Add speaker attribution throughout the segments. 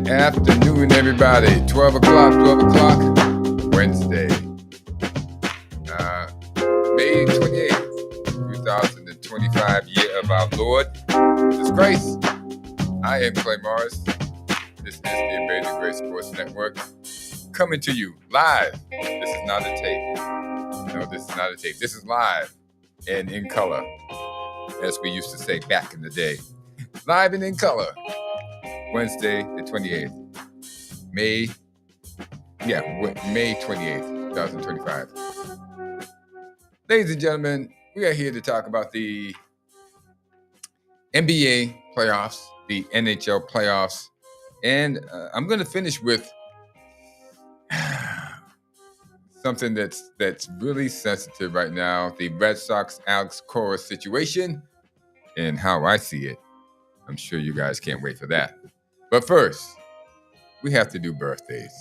Speaker 1: Good afternoon, everybody. 12 o'clock, Wednesday, May 28th, 2025, year of our Lord, Jesus Christ. I am Clay Morris. This is the Amazing Grace Sports Network coming to you live. This is not a tape. No, this is not a tape. This is live and in color, as we used to say back in the day. Live and in color. Wednesday, the 28th. May 28th, 2025. Ladies and gentlemen, we are here to talk about the NBA playoffs, the NHL playoffs, and I'm going to finish with something that's really sensitive right now, the Red Sox Alex Cora situation and how I see it. I'm sure you guys can't wait for that. But first, we have to do birthdays.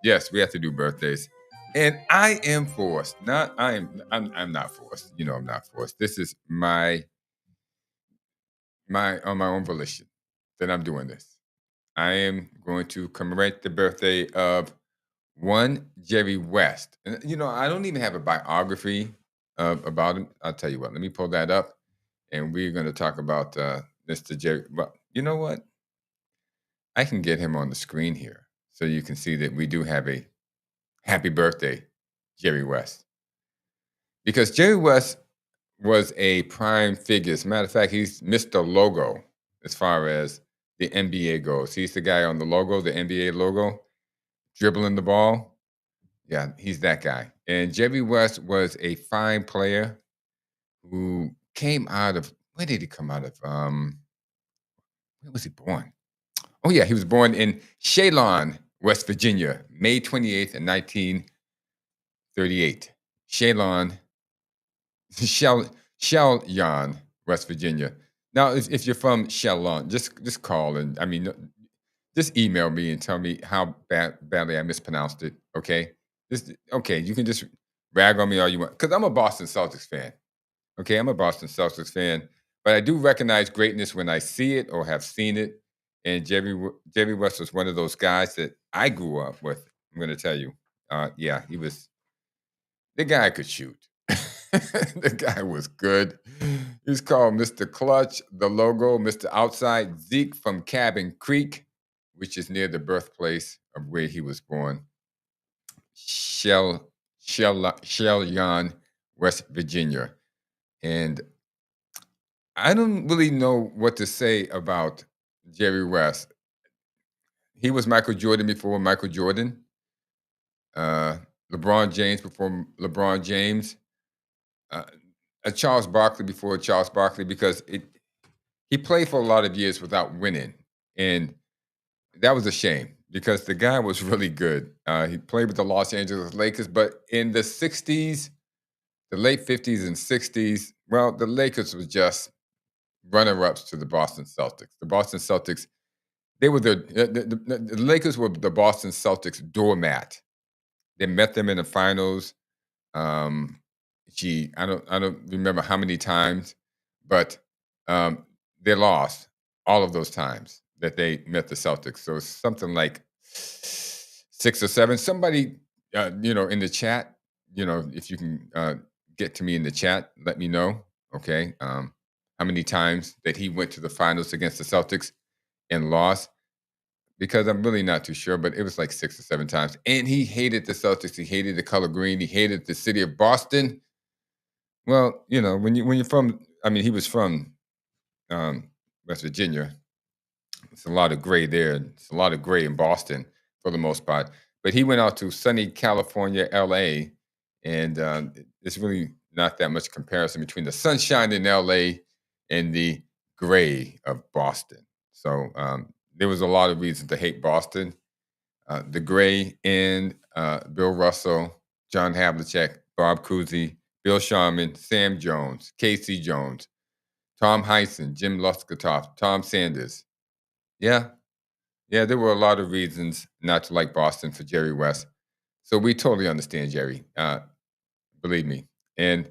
Speaker 1: Yes, we have to do birthdays. And I am forced. I'm not forced. You know I'm not forced. This is my on my own volition that I'm doing this. I am going to commemorate the birthday of one Jerry West. And I don't even have a biography about him. I'll tell you what, let me pull that up and we're going to talk about Mr. Jerry. Well, you know what? I can get him on the screen here so you can see that we do have a happy birthday, Jerry West. Because Jerry West was a prime figure. As a matter of fact, he's Mr. Logo as far as the NBA goes. He's the guy on the logo, the NBA logo, dribbling the ball. Yeah, he's that guy. And Jerry West was a fine player who came out of, where did he come out of? Where was he born? Oh, yeah, he was born in Cheylon, West Virginia, May 28th, 1938. Cheylon, Cheylon, West Virginia. Now, if you're from Cheylon, just call and just email me and tell me how badly I mispronounced it. Okay, you can just rag on me all you want because I'm a Boston Celtics fan. Okay, I'm a Boston Celtics fan, but I do recognize greatness when I see it or have seen it. And Jerry West was one of those guys that I grew up with. I'm going to tell you, he was the guy could shoot. The guy was good. He was called Mr. Clutch, the logo, Mr. Outside, Zeke from Cabin Creek, which is near the birthplace of where he was born, Cheylon, West Virginia. And I don't really know what to say about Jerry West. He was Michael Jordan before Michael Jordan, LeBron James before LeBron James, Charles Barkley before Charles Barkley, because he played for a lot of years without winning. And that was a shame because the guy was really good. He played with the Los Angeles Lakers, but in the 60s, the late 50s and 60s, well, the Lakers was just runner-ups to the Boston Celtics. The Boston Celtics, they were the Lakers were the Boston Celtics doormat. They met them in the finals. I don't remember how many times, but they lost all of those times that they met the Celtics. So it's something like 6 or 7. Somebody, in the chat, if you can get to me in the chat, let me know. Okay, how many times that he went to the finals against the Celtics and lost? Because I'm really not too sure, but it was like 6 or 7 times. And he hated the Celtics. He hated the color green. He hated the city of Boston. Well, when you're from, he was from West Virginia. It's a lot of gray there. It's a lot of gray in Boston for the most part. But he went out to sunny California, LA, and it's really not that much comparison between the sunshine in LA and the gray of Boston. So there was a lot of reasons to hate Boston. The gray and Bill Russell, John Havlicek, Bob Cousy, Bill Sharman, Sam Jones, Casey Jones, Tom Heisen, Jim Luskatoff, Tom Sanders. Yeah, there were a lot of reasons not to like Boston for Jerry West. So we totally understand Jerry, believe me. And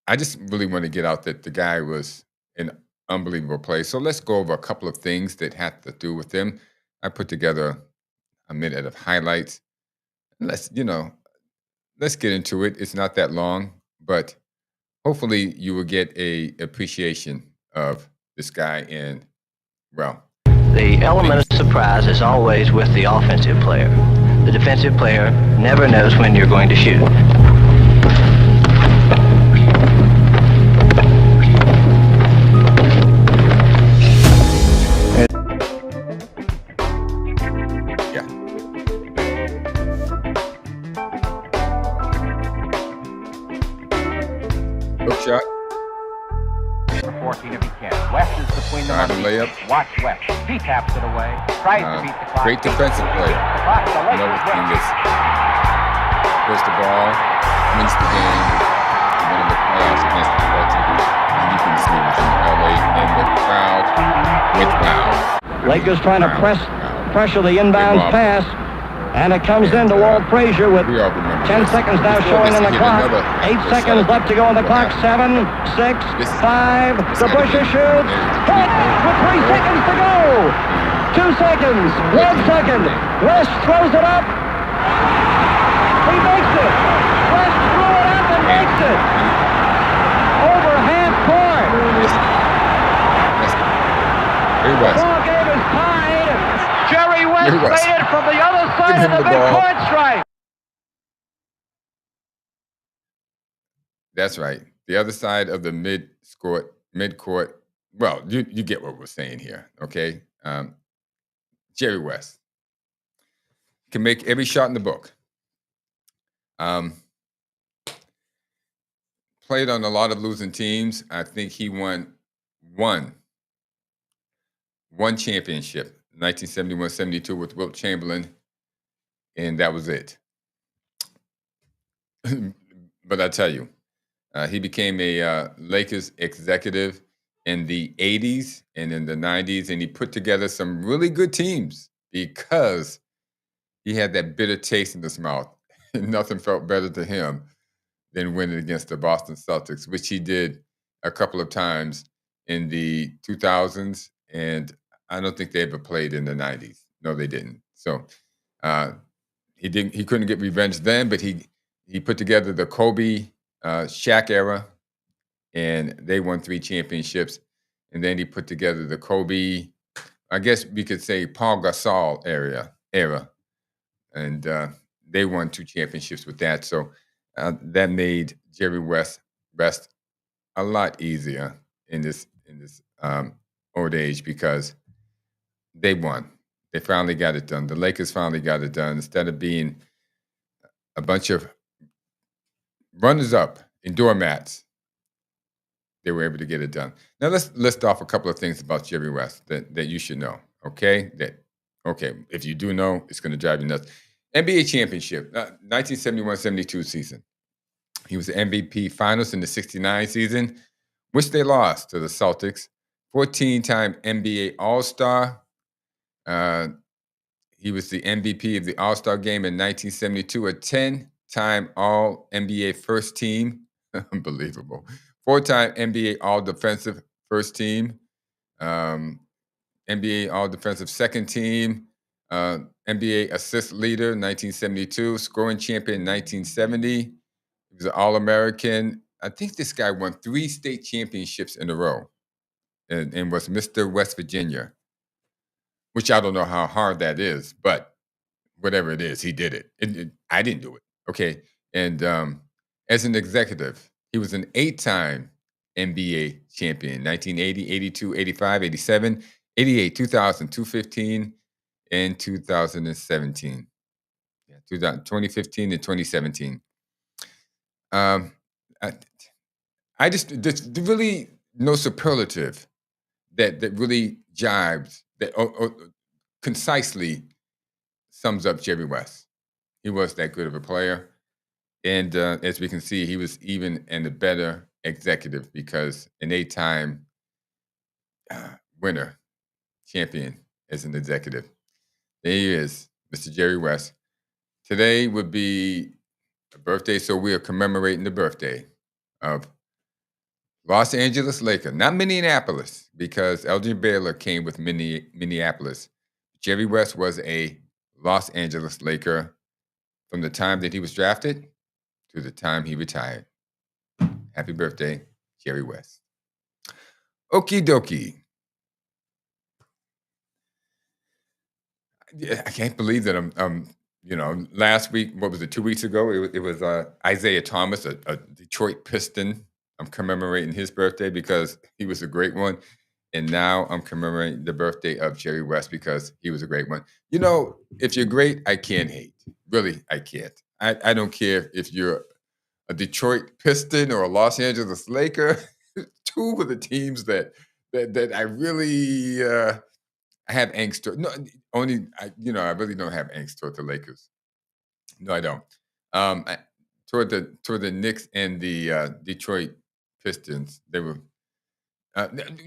Speaker 1: I just really want to get out that the guy was an unbelievable player. So let's go over a couple of things that had to do with him. I put together a minute of highlights. Let's get into it. It's not that long, but hopefully you will get a appreciation of this guy. And well,
Speaker 2: The element of surprise is always with the offensive player. The defensive player never knows when you're going to shoot.
Speaker 1: yeah, hook shot,
Speaker 3: 14 if he can. West is between the
Speaker 1: driving
Speaker 3: money.
Speaker 1: layup.
Speaker 3: Watch West. He taps it away. Tries to beat the clock.
Speaker 1: Great defensive play.
Speaker 3: The clock. The
Speaker 1: Another
Speaker 3: Lakers
Speaker 1: team
Speaker 3: win.
Speaker 1: that's puts the ball, wins the game, and then in the playoffs against the Baltimore. And you can see it in LA, and the crowd went wild.
Speaker 2: Lakers trying to pressure the inbounds
Speaker 1: Wow.
Speaker 2: pass, and it comes into Walt Frazier with
Speaker 1: We all remember
Speaker 2: 10
Speaker 1: this.
Speaker 2: seconds now
Speaker 1: Before
Speaker 2: showing
Speaker 1: this,
Speaker 2: on the
Speaker 1: he hit
Speaker 2: clock.
Speaker 1: another
Speaker 2: 8
Speaker 1: first
Speaker 2: seconds
Speaker 1: shot.
Speaker 2: left to go on the clock.
Speaker 1: Wow.
Speaker 2: 7, 6,
Speaker 1: This-
Speaker 2: 5.
Speaker 1: this
Speaker 2: The
Speaker 1: had to
Speaker 2: Busher
Speaker 1: be-
Speaker 2: shoots. Hit with 3 seconds to go. 2 seconds. 1 second. West throws it up. He makes it. West threw it up and makes it. Over half court.
Speaker 1: Hey, West.
Speaker 2: Ball game is tied. Jerry West
Speaker 1: Jerry West.
Speaker 2: made it from the other
Speaker 1: Give
Speaker 2: side
Speaker 1: him
Speaker 2: of the
Speaker 1: the ball.
Speaker 2: midcourt stripe.
Speaker 1: That's right. The other side of the midcourt. Well, you get what we're saying here, okay? Jerry West can make every shot in the book. Played on a lot of losing teams. I think he won one championship, 1971-72 with Wilt Chamberlain, and that was it. But I tell you, he became a Lakers executive in the 80s and in the 90s, and he put together some really good teams because he had that bitter taste in his mouth. And nothing felt better to him than winning against the Boston Celtics, which he did a couple of times in the 2000s, and I don't think they ever played in the 90s. No, they didn't. So he couldn't get revenge then, but he put together the Kobe, Shaq era, and they won 3 championships. And then he put together the Kobe, I guess we could say Paul Gasol era, and they won 2 championships with that. So that made Jerry West rest a lot easier in this old age because they won. They finally got it done. The Lakers finally got it done. Instead of being a bunch of runners-up in doormats, they were able to get it done. Now let's list off a couple of things about Jerry West that you should know. Okay, if you do know, it's going to drive you nuts. NBA championship, 1971-72 season. He was the MVP Finals in the 69 season, which they lost to the Celtics. 14-time NBA All-Star. He was the MVP of the All-Star game in 1972, a 10-time All-NBA first team. Unbelievable. 4-time NBA All-Defensive first team. NBA All-Defensive second team. NBA assist leader 1972. Scoring champion 1970. He was an All-American. I think this guy won 3 state championships in a row and was Mr. West Virginia, which I don't know how hard that is, but whatever it is, he did it. I didn't do it. Okay. And as an executive, he was an 8-time NBA champion, 1980, 82, 85, 87, 88, 2000, 2015, and 2017. Yeah, 2015 and 2017. I just there's really no superlative that really jibes that or concisely sums up Jerry West. He was that good of a player, and as we can see, he was even a better executive because an 8-time winner, champion as an executive. There he is, Mr. Jerry West. Today would be a birthday, so we are commemorating the birthday of Los Angeles Lakers, not Minneapolis, because Elgin Baylor came with Minneapolis Jerry West was a Los Angeles Laker from the time that he was drafted to the time he retired. Happy birthday, Jerry West. Okie dokie. Yeah, I can't believe that last week, what was it, 2 weeks ago? It was Isaiah Thomas, a Detroit Piston. I'm commemorating his birthday because he was a great one. And now I'm commemorating the birthday of Jerry West because he was a great one. If you're great, I can't hate. Really, I can't. I don't care if you're a Detroit Piston or a Los Angeles Laker. Two of the teams that I really I have angst. No, I really don't have angst toward the Lakers. No, I don't. Toward the Knicks and the Detroit Pistons, they were.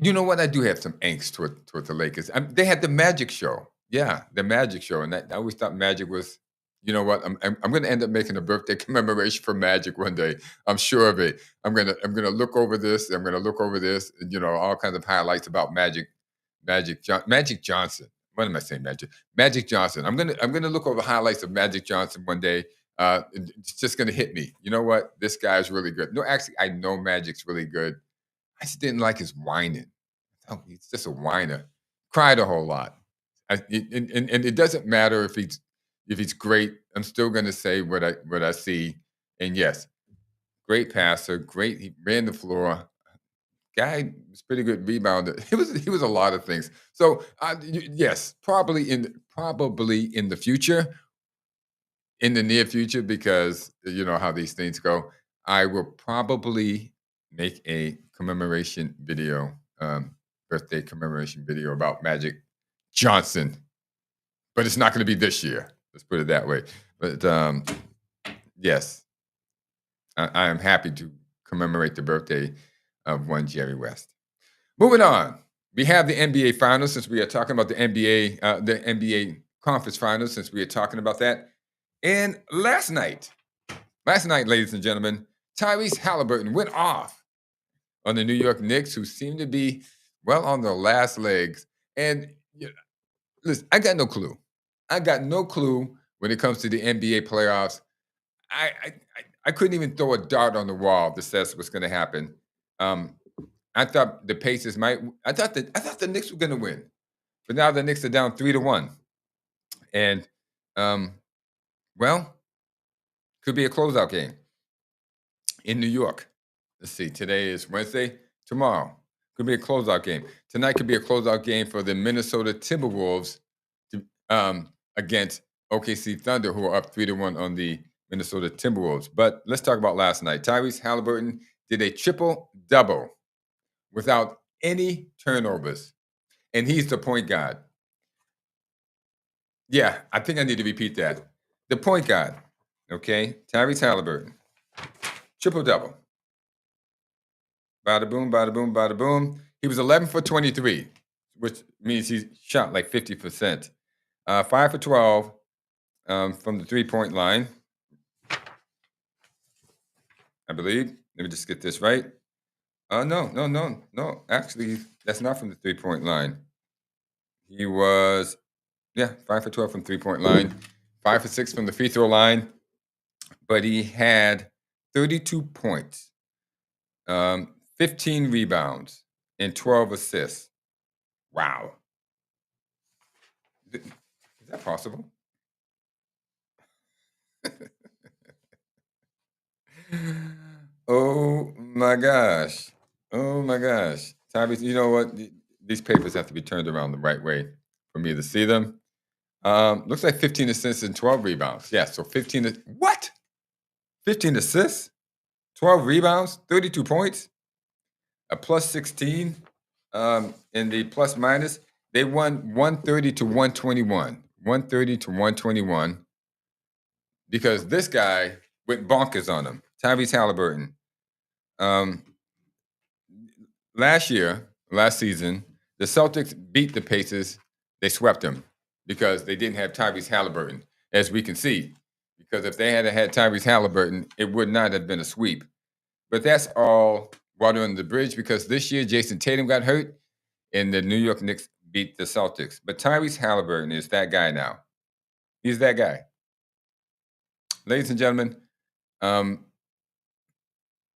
Speaker 1: You know what? I do have some angst toward the Lakers. They had the Magic Show. Yeah, the Magic Show, and I always thought Magic was. You know what? I'm going to end up making a birthday commemoration for Magic one day. I'm sure of it. I'm gonna look over this. I'm gonna look over this. And, all kinds of highlights about Magic Johnson. What am I saying? Magic Johnson. I'm gonna look over highlights of Magic Johnson one day. It's just gonna hit me. You know what? This guy's really good. No, actually, I know Magic's really good. I just didn't like his whining. Oh, he's just a whiner. Cried a whole lot. And it doesn't matter if he's great. I'm still gonna say what I see. And yes, great passer. Great. He ran the floor. Guy was pretty good rebounder. He was a lot of things. So yes, probably in the future, in the near future, because you know how these things go. I will probably make a commemoration video, birthday commemoration video about Magic Johnson, but it's not going to be this year. Let's put it that way. But yes, I am happy to commemorate the birthday of one Jerry West. Moving on, we have the NBA Finals since we are talking about the NBA Conference Finals since we are talking about that. And last night, ladies and gentlemen, Tyrese Halliburton went off on the New York Knicks, who seem to be well on their last legs. And listen, I got no clue. I got no clue when it comes to the NBA playoffs. I couldn't even throw a dart on the wall that says what's going to happen. I thought the Pacers might. I thought the Knicks were going to win, but now the Knicks are down 3-1, and well, could be a closeout game in New York. Let's see. Today is Wednesday. Tomorrow could be a closeout game. Tonight could be a closeout game for the Minnesota Timberwolves against OKC Thunder, who are up 3-1 on the Minnesota Timberwolves. But let's talk about last night. Tyrese Halliburton did a triple-double without any turnovers, and he's the point guard. Yeah, I think I need to repeat that. The point guard, okay? Tyrese Halliburton, triple-double. Bada boom, bada boom, bada boom. He was 11 for 23, which means he shot like 50%. 5 for 12 from the three-point line, I believe. Let me just get this right. No. Actually, that's not from the three-point line. He was, 5 for 12 from three-point line, 5 for 6 from the free throw line, but he had 32 points, 15 rebounds, and 12 assists. Wow. Is that possible? Oh my gosh. Tyrese, you know what? These papers have to be turned around the right way for me to see them. Looks like 15 assists and 12 rebounds. Yeah, so 15 assists, 12 rebounds, 32 points, a plus 16 in the plus minus. They won 130 to 121. 130 to 121 because this guy went bonkers on them. Tyrese Halliburton. Last season, the Celtics beat the Pacers. They swept them because they didn't have Tyrese Halliburton, as we can see. Because if they had had Tyrese Halliburton, it would not have been a sweep. But that's all water under the bridge because this year Jason Tatum got hurt, and the New York Knicks beat the Celtics. But Tyrese Halliburton is that guy now. He's that guy. Ladies and gentlemen, um,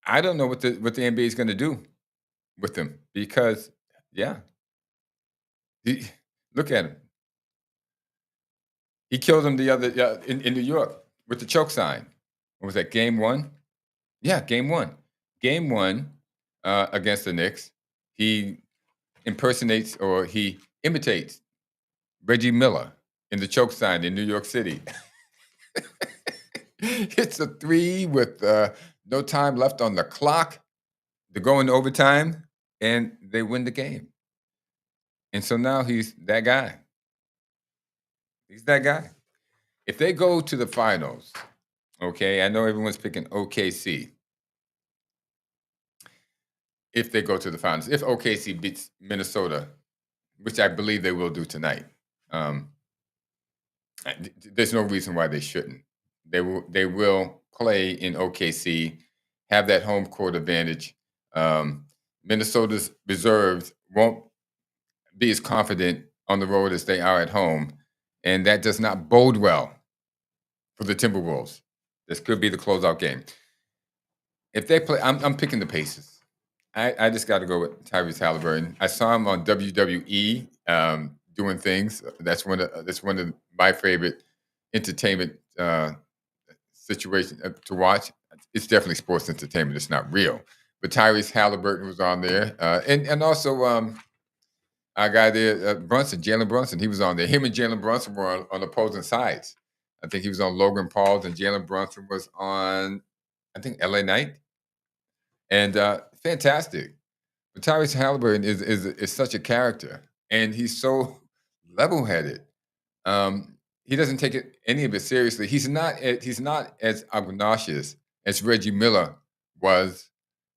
Speaker 1: I don't know what the NBA is going to do with him because, yeah, he, look at him. He killed him the other in New York with the choke sign. What was that? Game one? Yeah, game one. Game one against the Knicks. He impersonates or he imitates Reggie Miller in the choke sign in New York City. Hits a three with no time left on the clock. They go into overtime and they win the game. And so now he's that guy. He's that guy. If they go to the finals, okay, I know everyone's picking OKC. If they go to the finals, if OKC beats Minnesota, which I believe they will do tonight, there's no reason why they shouldn't. They will play in OKC, have that home court advantage. Minnesota's reserves won't be as confident on the road as they are at home, and that does not bode well for the Timberwolves. This could be the closeout game. If they play, I'm picking the Pacers. I just got to go with Tyrese Halliburton. I saw him on WWE doing things. That's one of my favorite entertainment situations to watch. It's definitely sports entertainment. It's not real. But Tyrese Halliburton was on there, and also our guy there, Jalen Brunson. He was on there. Him and Jalen Brunson were on opposing sides. I think he was on Logan Paul's, and Jalen Brunson was on, I think, LA Knight. And fantastic. But Tyrese Halliburton is such a character, and he's so level-headed. He doesn't take any of it seriously. He's not as obnoxious as Reggie Miller was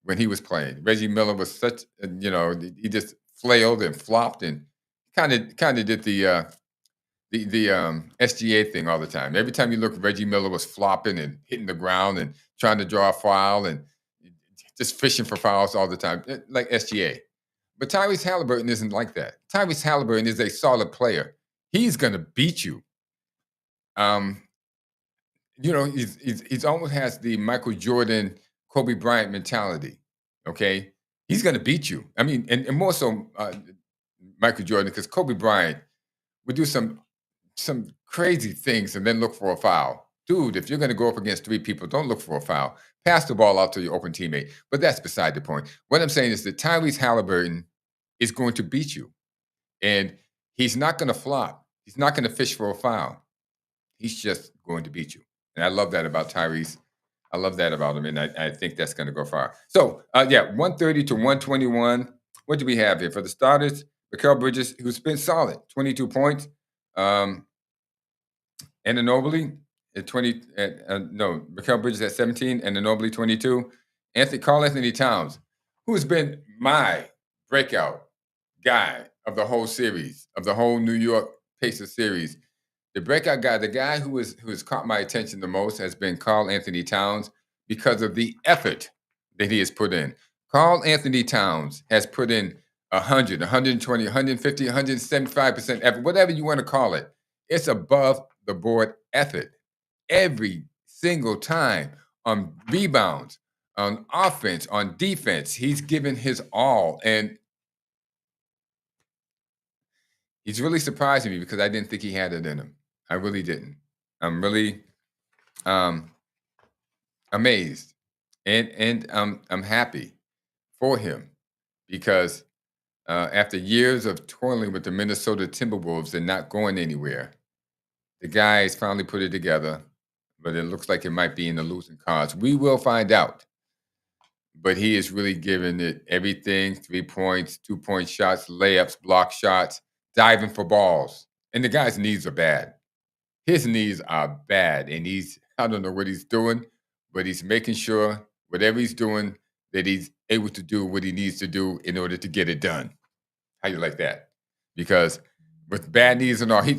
Speaker 1: when he was playing. Reggie Miller was such, he just flailed and flopped and kind of did the SGA thing all the time. Every time you look, Reggie Miller was flopping and hitting the ground and trying to draw a foul and just fishing for fouls all the time, like SGA. But Tyrese Halliburton isn't like that. Tyrese Halliburton is a solid player. He's going to beat you. He's almost has the Michael Jordan, Kobe Bryant mentality. Okay, he's going to beat you. I mean, and more so Michael Jordan, because Kobe Bryant would do some crazy things and then look for a foul. Dude, if you're going to go up against three people, don't look for a foul. Pass the ball out to your open teammate. But that's beside the point. What I'm saying is that Tyrese Halliburton is going to beat you. And he's not going to flop. He's not going to fish for a foul. He's just going to beat you. And I love that about Tyrese. I love that about him. And I think that's going to go far. So, 130 to 121. What do we have here? For the starters, Mikal Bridges, who's been solid, 22 points. Anunoby at 20. Mikal Bridges at 17. Anunoby 22. Carl Anthony Towns, who has been my breakout guy of the whole series, of the whole New York Pacers series. The breakout guy, the guy who has caught my attention the most has been Carl Anthony Towns because of the effort that he has put in. Carl Anthony Towns has put in 100, 120, 150, 175% effort, whatever you want to call it. It's above the board effort every single time on rebounds, on offense, on defense. He's given his all, and he's really surprising me because I didn't think he had it in him. I really didn't. I'm really amazed, and I'm happy for him because after years of toiling with the Minnesota Timberwolves and not going anywhere, the guys finally put it together, but it looks like it might be in the losing cards. We will find out. But he is really giving it everything: 3 points, 2-point shots, layups, block shots, diving for balls. And the guy's knees are bad. His knees are bad, and I don't know what he's doing, but he's making sure whatever he's doing that he's able to do what he needs to do in order to get it done. How you like that? Because with bad knees and all, he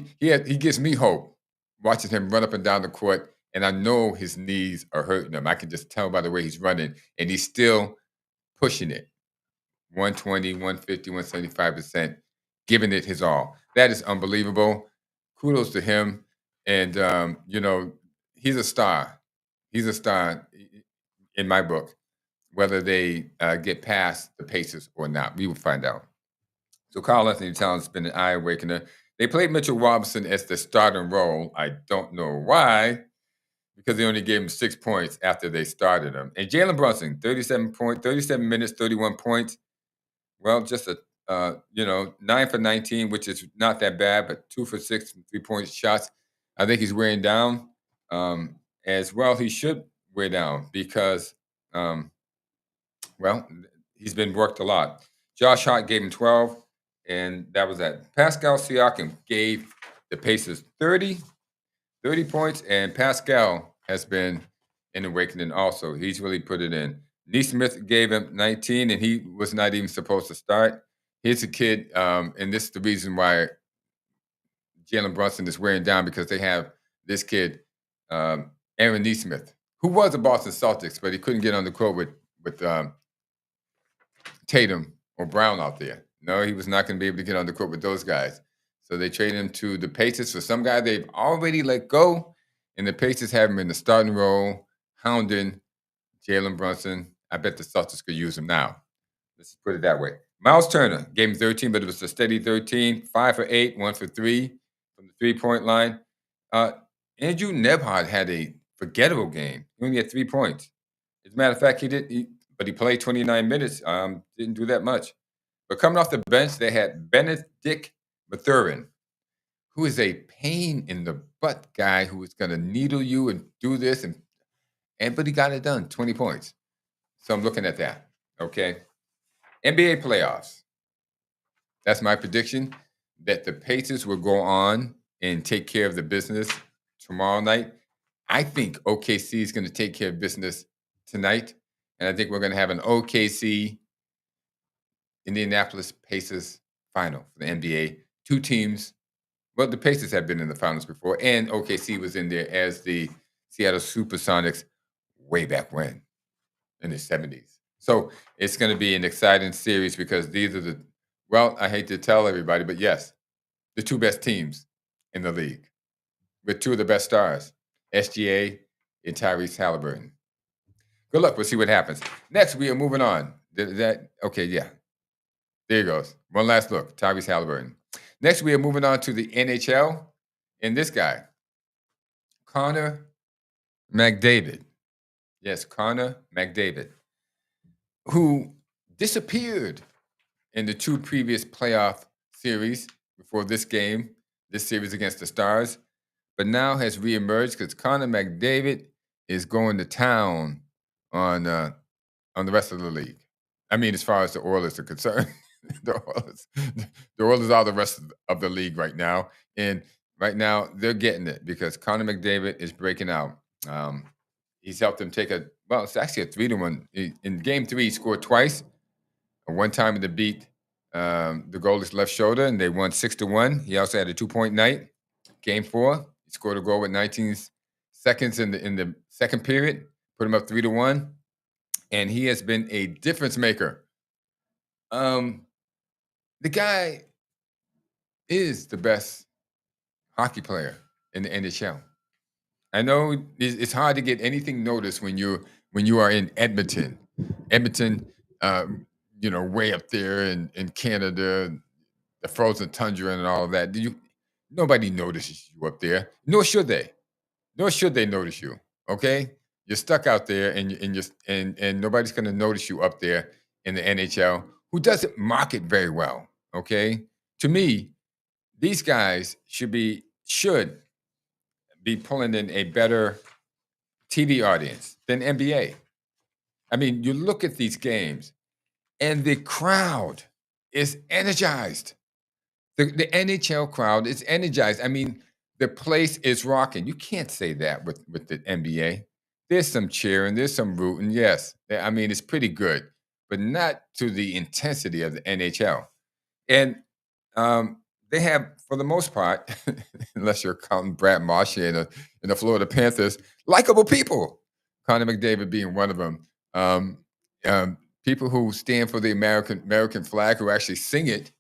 Speaker 1: gives me hope watching him run up and down the court, and I know his knees are hurting him. I can just tell by the way he's running, and he's still pushing it. 120, 150, 175%. giving it his all. That is unbelievable. Kudos to him. And, he's a star. He's a star in my book, whether they get past the Pacers or not. We will find out. So Carl Anthony Towns has been an eye awakener. They played Mitchell Robinson as the starting role. I don't know why, because they only gave him 6 points after they started him. And Jalen Brunson, 37 minutes, 31 points. Well, just 9 for 19, which is not that bad, but 2 for 6 from 3-point shots. I think he's wearing down. As well, he should wear down because, he's been worked a lot. Josh Hart gave him 12, and that was that. Pascal Siakam gave the Pacers 30 points, and Pascal has been an awakening also. He's really put it in. Neesmith gave him 19, and he was not even supposed to start. Here's a kid, and this is the reason why Jalen Brunson is wearing down, because they have this kid, Aaron Neesmith, who was a Boston Celtics, but he couldn't get on the court with Tatum or Brown out there. No, he was not going to be able to get on the court with those guys. So they traded him to the Pacers for some guy they've already let go, and the Pacers have him in the starting role, hounding Jalen Brunson. I bet the Celtics could use him now. Let's put it that way. Miles Turner gave him 13, but it was a steady 13, 5 for 8, 1 for 3 from the three-point line. Andrew Nebhard had a forgettable game. He only had 3 points. As a matter of fact, but he played 29 minutes. Didn't do that much. But coming off the bench, they had Benedict Mathurin, who is a pain in the butt guy who is going to needle you and do this, but he got it done, 20 points. So I'm looking at that. Okay. NBA playoffs. That's my prediction, that the Pacers will go on and take care of the business tomorrow night. I think OKC is going to take care of business tonight. And I think we're going to have an OKC Indianapolis Pacers final for the NBA. 2 teams. Well, the Pacers have been in the finals before, and OKC was in there as the Seattle Supersonics way back when, in the 70s. So it's going to be an exciting series, because these are I hate to tell everybody, but yes, the 2 best teams in the league with 2 of the best stars, SGA and Tyrese Halliburton. Good luck. We'll see what happens. Next, we are moving on. Okay, yeah. There he goes. One last look, Tyrese Halliburton. Next, we are moving on to the NHL, and this guy, Connor McDavid. Yes, Connor McDavid, who disappeared in the 2 previous playoff series before this series against the Stars, but now has reemerged because Connor McDavid is going to town on the rest of the league. I mean, as far as the Oilers are concerned, the Oilers are the rest of the league right now, and right now they're getting it because Connor McDavid is breaking out. He's helped them take it's actually a 3-1. In Game 3, he scored twice. One time to beat the goalie's left shoulder, and they won 6-1. He also had a 2-point night. Game 4, he scored a goal with 19 seconds in the second period, put him up 3-1, and he has been a difference maker. The guy is the best hockey player in the NHL. I know it's hard to get anything noticed when you are in Edmonton. Edmonton, way up there in Canada, the frozen tundra and all of that. Nobody notices you up there, nor should they. Nor should they notice you. Okay, you're stuck out there, and nobody's going to notice you up there in the NHL, who doesn't market very well. Okay, to me, these guys should be pulling in a better TV audience than NBA. I mean, you look at these games, and the crowd is energized. The NHL crowd is energized. I mean, the place is rocking. You can't say that with the NBA. There's some cheering, there's some rooting. Yes, I mean, it's pretty good, but not to the intensity of the NHL. And they have, for the most part, unless you're counting Brad Marchand and the Florida Panthers, likable people. Connor McDavid being one of them. People who stand for the American flag, who actually sing it,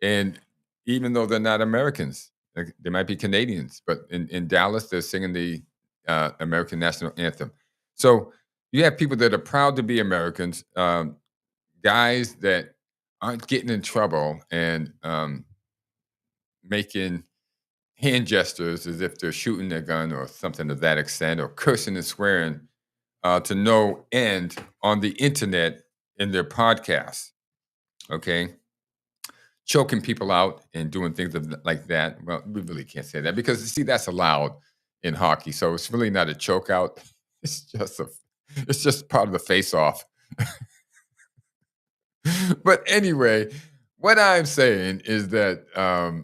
Speaker 1: and even though they're not Americans. They might be Canadians, but in Dallas, they're singing the American national anthem. So you have people that are proud to be Americans, guys that aren't getting in trouble and making hand gestures as if they're shooting their gun or something to that extent, or cursing and swearing to no end on the internet in their podcasts. Okay. Choking people out and doing things like that. Well, we really can't say that because see, that's allowed in hockey. So it's really not a choke out. It's just part of the face off. But anyway, what I'm saying is that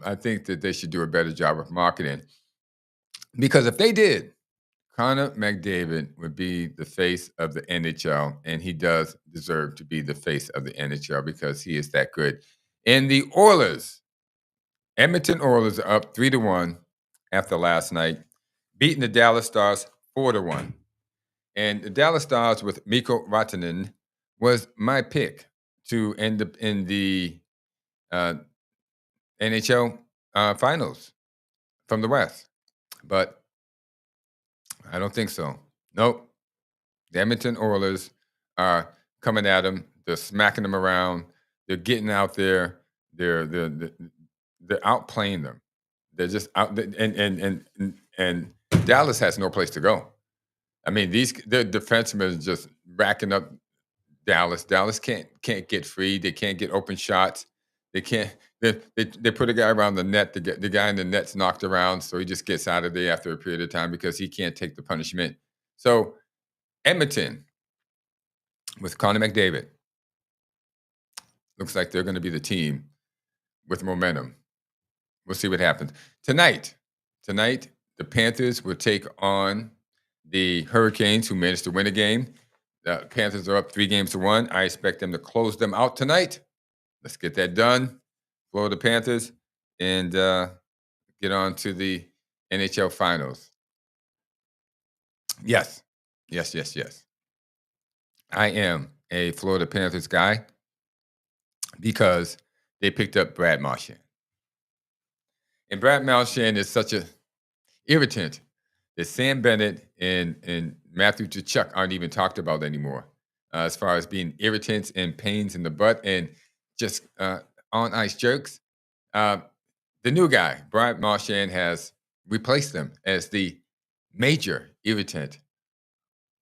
Speaker 1: I think that they should do a better job of marketing, because if they did, Connor McDavid would be the face of the NHL, and he does deserve to be the face of the NHL because he is that good. And the Oilers, Edmonton Oilers, are up 3-1 after last night, beating the Dallas Stars 4-1. And the Dallas Stars with Mikko Rantanen was my pick to end up in the uh, NHL finals from the West. But I don't think so. Nope. The Edmonton Oilers are coming at them. They're smacking them around. They're getting out there. They're outplaying them. They're just out. And Dallas has no place to go. I mean, their defensemen are just racking up Dallas. Dallas can't get free. They can't get open shots. They can't. They put a guy around the net. The guy in the net's knocked around, so he just gets out of there after a period of time because he can't take the punishment. So Edmonton with Connor McDavid looks like they're going to be the team with momentum. We'll see what happens tonight. Tonight, the Panthers will take on the Hurricanes, who managed to win a game. The Panthers are up 3-1. I expect them to close them out tonight. Let's get that done. Florida Panthers, and get on to the NHL Finals. Yes. I am a Florida Panthers guy because they picked up Brad Marchand. And Brad Marchand is such a irritant that Sam Bennett and Matthew Tkachuk aren't even talked about anymore, as far as being irritants and pains in the butt and just on ice jokes. The new guy, Brad Marchand, has replaced them as the major irritant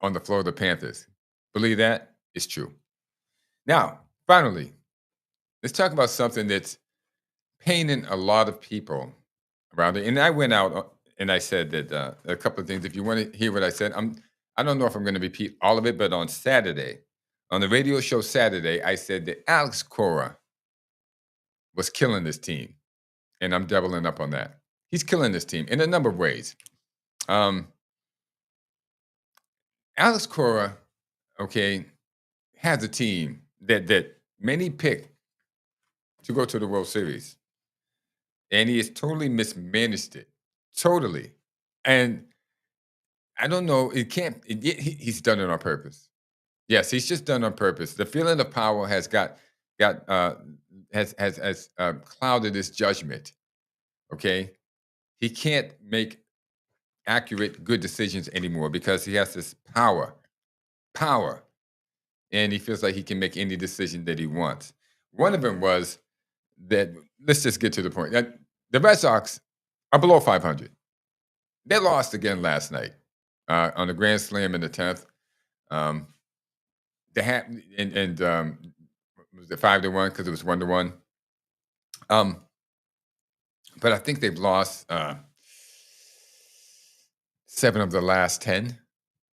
Speaker 1: on the Florida Panthers. Believe that? It's true. Now, finally, let's talk about something that's paining a lot of people around it. And I went out and I said that a couple of things. If you want to hear what I said, I don't know if I'm going to repeat all of it, but on Saturday, on the radio show Saturday, I said that Alex Cora was killing this team. And I'm doubling up on that. He's killing this team in a number of ways. Alex Cora, okay, has a team that many pick to go to the World Series. And he has totally mismanaged it. Totally. And I don't know, he's done it on purpose. Yes, he's just done it on purpose. The feeling of power has clouded his judgment. Okay? He can't make accurate, good decisions anymore because he has this power. And he feels like he can make any decision that he wants. One of them was that, let's just get to the point. That the Red Sox are below 500. They lost again last night on the Grand Slam in the 10th. They had, was it 5-1 because it was 1-1? But I think they've lost 7 of the last 10.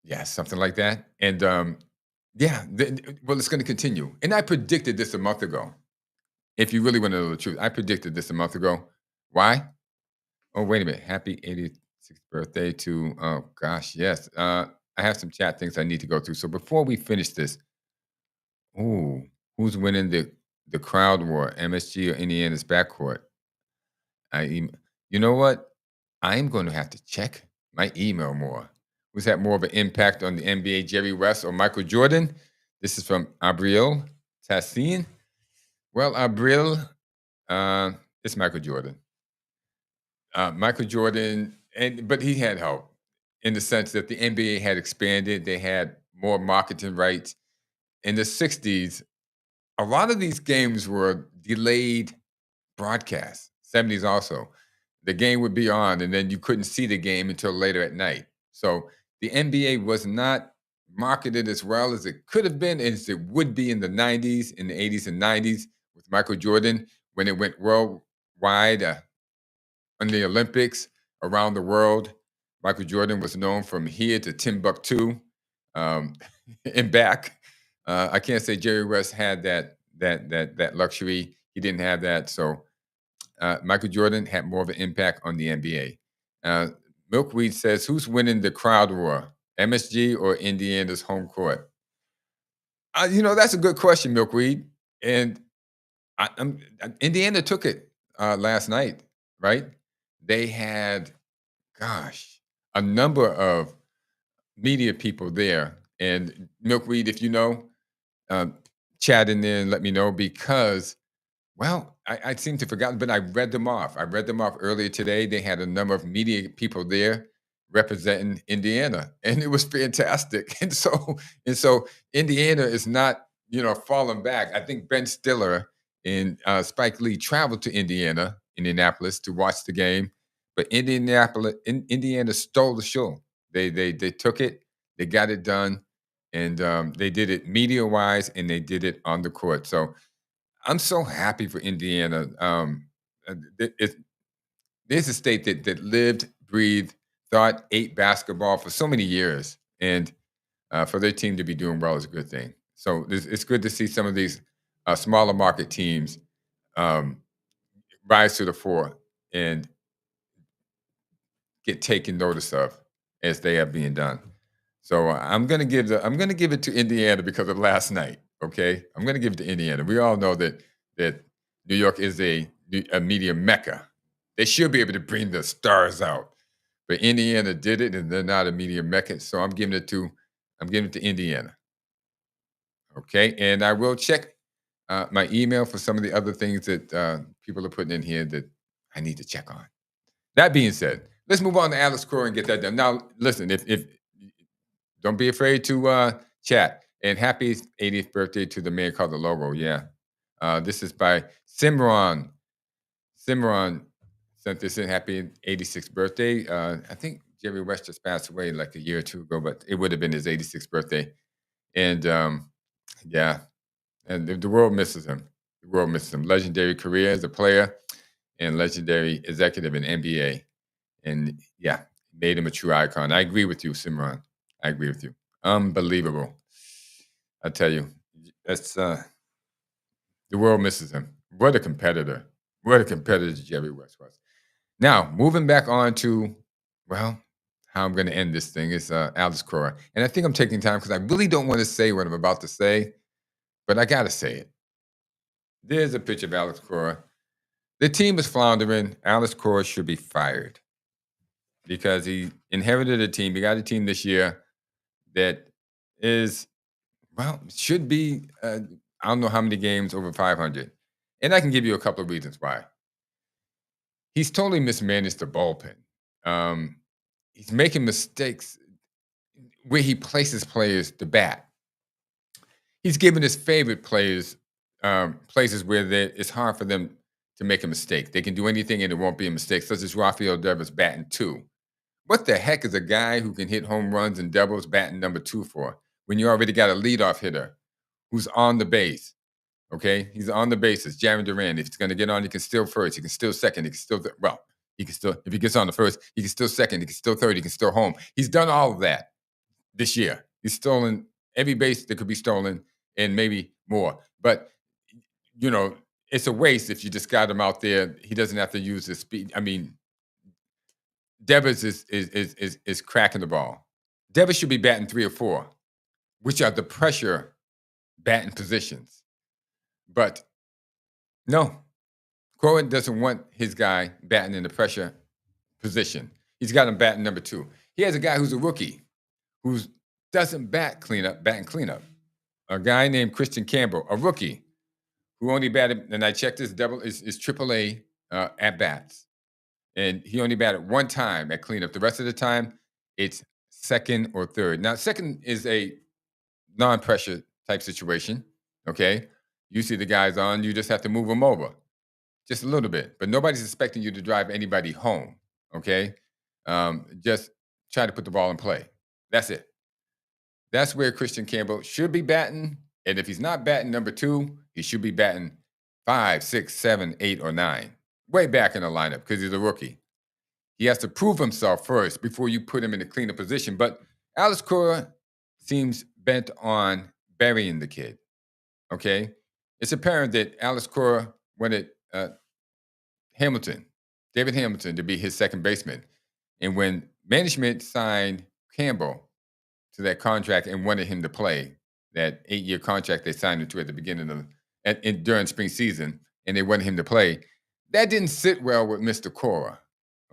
Speaker 1: Yeah, something like that. And well, it's going to continue. And I predicted this a month ago. If you really want to know the truth, I predicted this a month ago. Why? Oh, wait a minute. Happy 86th birthday to, oh gosh, yes. I have some chat things I need to go through. So before we finish this, who's winning the crowd war, MSG or Indiana's backcourt? You know what? I'm going to have to check my email more. Who's had more of an impact on the NBA, Jerry West or Michael Jordan? This is from Abril Tassin. Well, Abril, It's Michael Jordan. Michael Jordan, but he had help in the sense that the NBA had expanded. They had more marketing rights. In the 60s, a lot of these games were delayed broadcasts. 70s also. The game would be on, and then you couldn't see the game until later at night. So the NBA was not marketed as well as it could have been, as it would be in the 90s, in the 80s and 90s with Michael Jordan when it went worldwide. In the Olympics around the world. Michael Jordan was known from here to Timbuktu um, and back. I can't say Jerry West had that luxury. He didn't have that. So Michael Jordan had more of an impact on the NBA. Milkweed says, "Who's winning the crowd war, MSG or Indiana's home court?" That's a good question, Milkweed. And Indiana took it last night, right? They had, gosh, a number of media people there. And Milkweed, if you know, um, chat in there and let me know because, well, I seem to forgot, but I read them off. I read them off earlier today. They had a number of media people there representing Indiana, and it was fantastic. And so Indiana is not, falling back. I think Ben Stiller and Spike Lee traveled to Indianapolis to watch the game, but Indiana stole the show. They took it, they got it done, and they did it media wise, and they did it on the court. So I'm so happy for Indiana. There's a state that lived, breathed, thought, ate basketball for so many years, and for their team to be doing well is a good thing. So it's good to see some of these smaller market teams um, rise to the fore and get taken notice of as they are being done. So I'm gonna give it to Indiana because of last night. Okay, I'm gonna give it to Indiana. We all know that New York is a media mecca. They should be able to bring the stars out, but Indiana did it, and they're not a media mecca. So I'm giving it to Indiana. Okay, and I will check my email for some of the other things that people are putting in here that I need to check on. That being said, let's move on to Alex Cora and get that done. Now, listen, if don't be afraid to chat. And happy 80th birthday to the man called the Logo. Yeah. This is by Simran. Simran sent this in. Happy 86th birthday. I think Jerry West just passed away like a year or two ago, but it would have been his 86th birthday. And yeah, and the world misses him. The world misses him. Legendary career as a player and legendary executive in NBA. And yeah, made him a true icon. I agree with you, Simran. I agree with you. Unbelievable. I tell you, that's the world misses him. What a competitor. What a competitor Jerry West was. Now, moving back on to, well, how I'm going to end this thing is Alex Cora. And I think I'm taking time because I really don't want to say what I'm about to say, but I got to say it. There's a picture of Alex Cora. The team is floundering. Alex Cora should be fired because he inherited a team. He got a team this year that is, well, should be, I don't know how many games over 500. And I can give you a couple of reasons why. He's totally mismanaged the bullpen. He's making mistakes where he places players to bat. He's given his favorite players places where it's hard for them to make a mistake. They can do anything and it won't be a mistake, such as Rafael Devers batting 2. What the heck is a guy who can hit home runs and doubles batting number 2 for when you already got a leadoff hitter who's on the base? Okay, he's on the bases. Jaron Duran, if he's going to get on, he can steal first. He can steal second. He can still he can still, if he gets on the first, he can steal second. He can steal third. He can steal home. He's done all of that this year. He's stolen every base that could be stolen and maybe more. But it's a waste if you just got him out there. He doesn't have to use his speed. I mean, Devers is cracking the ball. Devers should be batting 3 or 4, which are the pressure batting positions. But no, Cohen doesn't want his guy batting in the pressure position. He's got him batting number 2. He has a guy who's a rookie who doesn't batting cleanup. A guy named Christian Campbell, a rookie who only batted, and I checked this double is AAA at bats, and he only batted one time at cleanup. The rest of the time, it's second or third. Now, second is a non-pressure type situation. Okay, you see the guys on, you just have to move them over just a little bit, but nobody's expecting you to drive anybody home. Okay, just try to put the ball in play. That's it. That's where Christian Campbell should be batting. And if he's not batting number two, he should be batting 5, 6, 7, 8, or 9. Way back in the lineup because he's a rookie. He has to prove himself first before you put him in a cleaner position. But Alex Cora seems bent on burying the kid. Okay? It's apparent that Alex Cora wanted Hamilton, David Hamilton, to be his second baseman. And when management signed Campbell to that contract and wanted him to play that 8-year contract they signed him to at the beginning of during spring season, and they wanted him to play. That didn't sit well with Mr. Cora.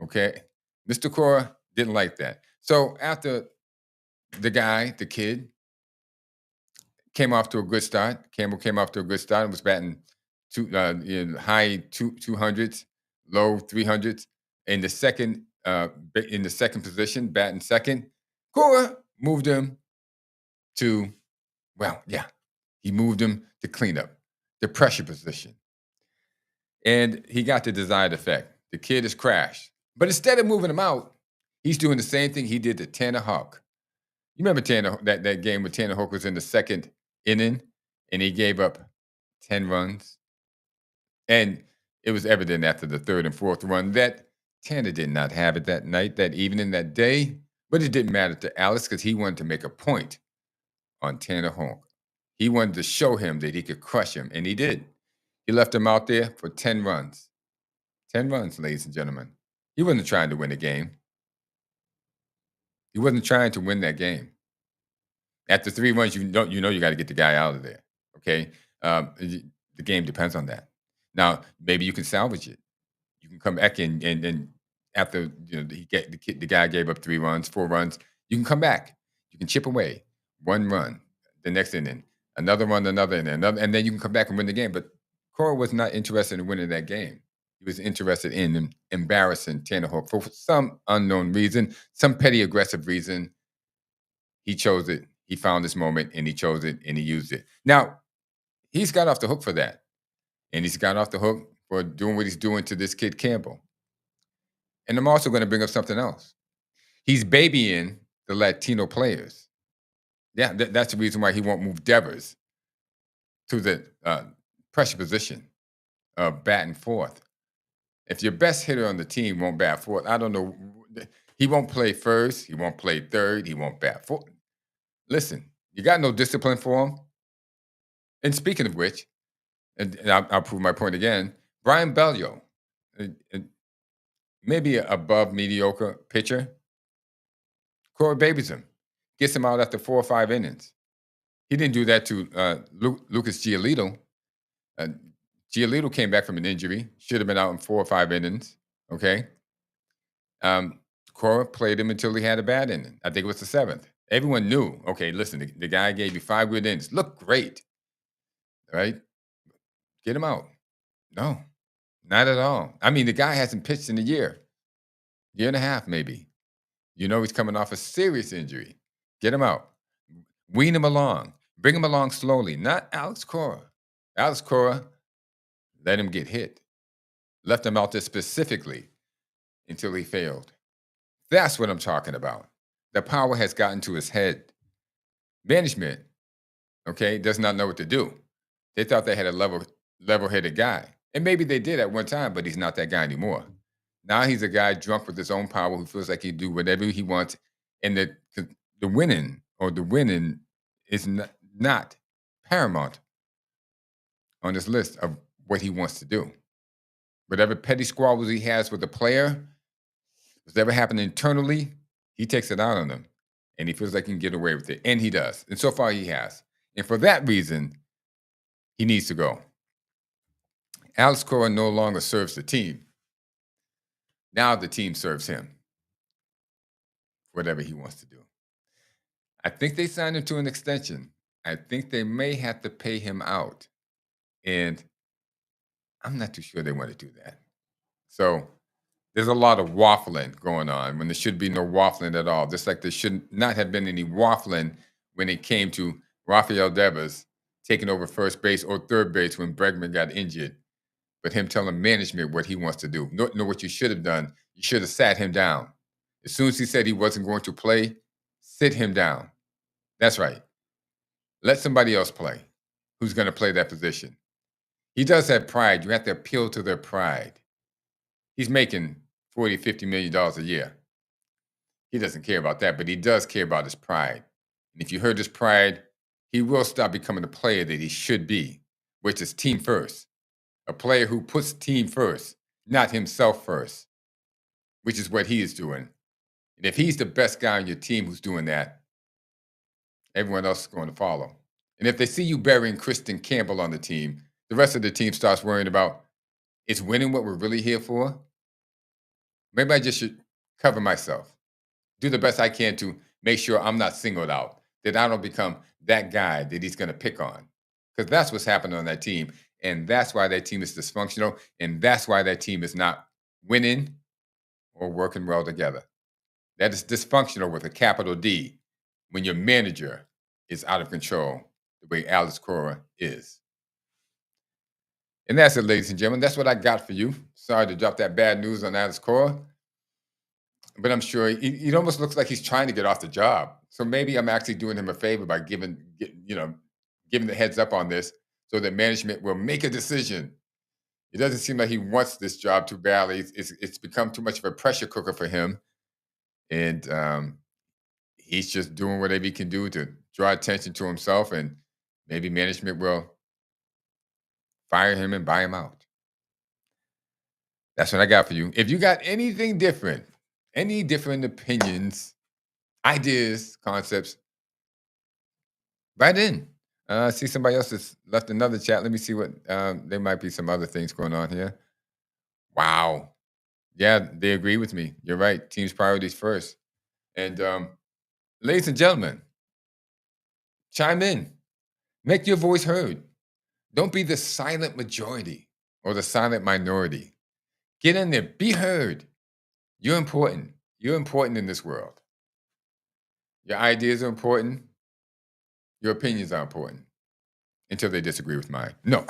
Speaker 1: Okay, Mr. Cora didn't like that. So after the kid, came off to a good start. Campbell came off to a good start and was batting in high 200s, low 300s in the second position, batting second. Cora moved him to, he moved him to cleanup, the pressure position. And he got the desired effect. The kid has crashed. But instead of moving him out, he's doing the same thing he did to Tanner Houck. You remember that game where Tanner Houck was in the second inning and he gave up 10 runs? And it was evident after the third and fourth run that Tanner did not have it that night, that evening, that day. But it didn't matter to Alex because he wanted to make a point on Tanner Houck. He wanted to show him that he could crush him, and he did. He left him out there for 10 runs. 10 runs, ladies and gentlemen. He wasn't trying to win the game. He wasn't trying to win that game. After 3 runs, you know you got to get the guy out of there. Okay, the game depends on that. Now, maybe you can salvage it. You can come back and after the guy gave up 3 runs, 4 runs, you can come back. You can chip away 1 run the next inning, another run, another inning, another, and then you can come back and win the game. But Cora was not interested in winning that game. He was interested in embarrassing Tanner Houck for some unknown reason, some petty aggressive reason. He chose it. He found this moment, and he chose it, and he used it. Now, he's got off the hook for that, and he's got off the hook for doing what he's doing to this kid Campbell. And I'm also going to bring up something else. He's babying the Latino players. Yeah, that's the reason why he won't move Devers to the pressure position of batting fourth. If your best hitter on the team won't bat fourth, I don't know. He won't play first. He won't play third. He won't bat fourth. Listen, you got no discipline for him. And speaking of which, and I'll prove my point again, Brian Bellio, maybe an above mediocre pitcher, Cora babies him, gets him out after 4 or 5 innings. He didn't do that to Lucas Giolito. Giolito came back from an injury, should have been out in 4 or 5 innings. Okay. Cora played him until he had a bad inning. I think it was the 7th. Everyone knew, okay, listen, the guy gave you 5 good innings. Looked great. Right? Get him out. No, not at all. I mean, the guy hasn't pitched in a year and a half, maybe. You know he's coming off a serious injury. Get him out. Wean him along. Bring him along slowly. Not Alex Cora. Alex Cora, let him get hit. Left him out there specifically until he failed. That's what I'm talking about. The power has gotten to his head. Management, okay, does not know what to do. They thought they had a level-headed guy. And maybe they did at one time, but he's not that guy anymore. Now he's a guy drunk with his own power who feels like he can do whatever he wants. And the winning is not paramount on this list of what he wants to do. Whatever petty squabbles he has with the player, whatever happened internally, he takes it out on them. And he feels like he can get away with it. And he does. And so far he has. And for that reason, he needs to go. Alex Cora no longer serves the team. Now the team serves him. Whatever he wants to do. I think they signed him to an extension. I think they may have to pay him out. And I'm not too sure they want to do that. So there's a lot of waffling going on when there should be no waffling at all. Just like there should not have been any waffling when it came to Rafael Devers taking over first base or third base when Bregman got injured. But him telling management what he wants to do. Know what you should have done. You should have sat him down. As soon as he said he wasn't going to play, sit him down. That's right. Let somebody else play who's going to play that position. He does have pride. You have to appeal to their pride. He's making $40, $50 million a year. He doesn't care about that, but he does care about his pride. And if you hurt his pride, he will stop becoming the player that he should be, which is team first. A player who puts team first, not himself first, which is what he is doing. And if he's the best guy on your team who's doing that, everyone else is going to follow. And if they see you burying Kristen Campbell on the team, the rest of the team starts worrying about, is winning what we're really here for? Maybe I just should cover myself, do the best I can to make sure I'm not singled out, that I don't become that guy that he's going to pick on. Because that's what's happening on that team. And that's why that team is dysfunctional. And that's why that team is not winning or working well together. That is dysfunctional with a capital D when your manager is out of control, the way Alex Cora is. And that's it, ladies and gentlemen. That's what I got for you. Sorry to drop that bad news on Alex Cora, but I'm sure it almost looks like he's trying to get off the job. So maybe I'm actually doing him a favor by giving the heads up on this so that management will make a decision. It doesn't seem like he wants this job too badly. It's become too much of a pressure cooker for him. And he's just doing whatever he can do to draw attention to himself, and maybe management will fire him and buy him out. That's what I got for you. If you got anything different, any different opinions, ideas, concepts, write in. I see somebody else has left another chat. Let me see what, there might be some other things going on here. Wow. Yeah, they agree with me. You're right. Team's priorities first. And ladies and gentlemen, chime in. Make your voice heard. Don't be the silent majority or the silent minority. Get in there. Be heard. You're important. You're important in this world. Your ideas are important. Your opinions are important. Until they disagree with mine. No.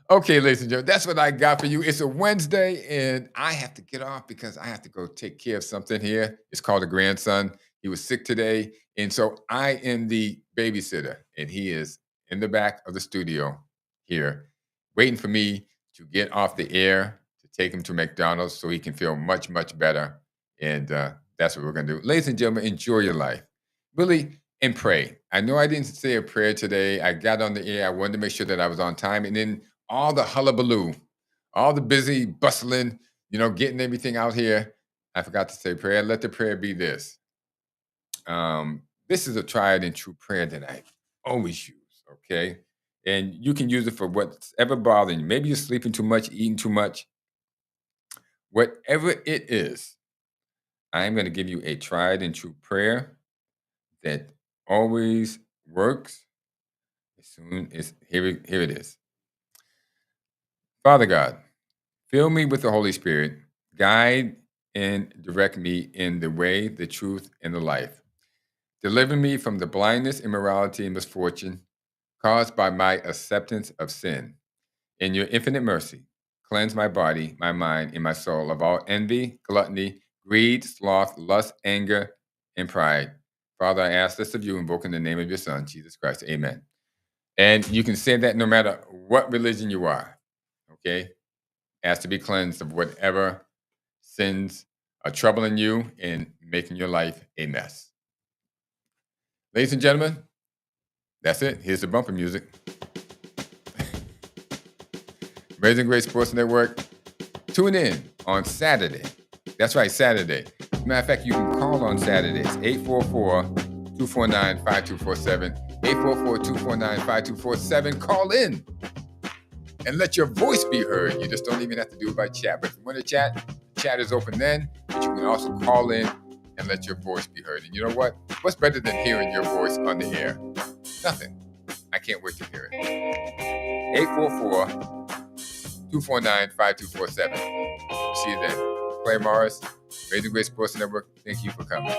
Speaker 1: Okay, ladies and gentlemen, that's what I got for you. It's a Wednesday, and I have to get off because I have to go take care of something here. It's called a grandson. He was sick today, and so I am the babysitter, and he is in the back of the studio here, waiting for me to get off the air to take him to McDonald's so he can feel much, much better. And that's what we're going to do. Ladies and gentlemen, enjoy your life. Really, and pray. I know I didn't say a prayer today. I got on the air. I wanted to make sure that I was on time. And then all the hullabaloo, all the busy bustling, getting everything out here, I forgot to say prayer. Let the prayer be this. This is a tried and true prayer that I always use, okay? And you can use it for whatever bothering you. Maybe you're sleeping too much, eating too much. Whatever it is, I'm going to give you a tried and true prayer that always works. As soon as here it is. Father God, fill me with the Holy Spirit, guide and direct me in the way, the truth, and the life. Deliver me from the blindness, immorality, and misfortune caused by my acceptance of sin. In your infinite mercy, cleanse my body, my mind, and my soul of all envy, gluttony, greed, sloth, lust, anger, and pride. Father, I ask this of you, invoking the name of your Son, Jesus Christ. Amen. And you can say that no matter what religion you are, okay? Ask to be cleansed of whatever sins are troubling you and making your life a mess. Ladies and gentlemen, that's it. Here's the bumper music. Amazing Grace Sports Network. Tune in on Saturday. That's right, Saturday. As a matter of fact, you can call on Saturdays, 844-249-5247, 844-249-5247. Call in and let your voice be heard. You just don't even have to do it by chat. But if you want to chat, the chat is open then. But you can also call in and let your voice be heard. And you know what? What's better than hearing your voice on the air? Nothing. I can't wait to hear it. 249-5247. See you then. Clay Morris, Raising Grace Sports Network. Thank you for coming.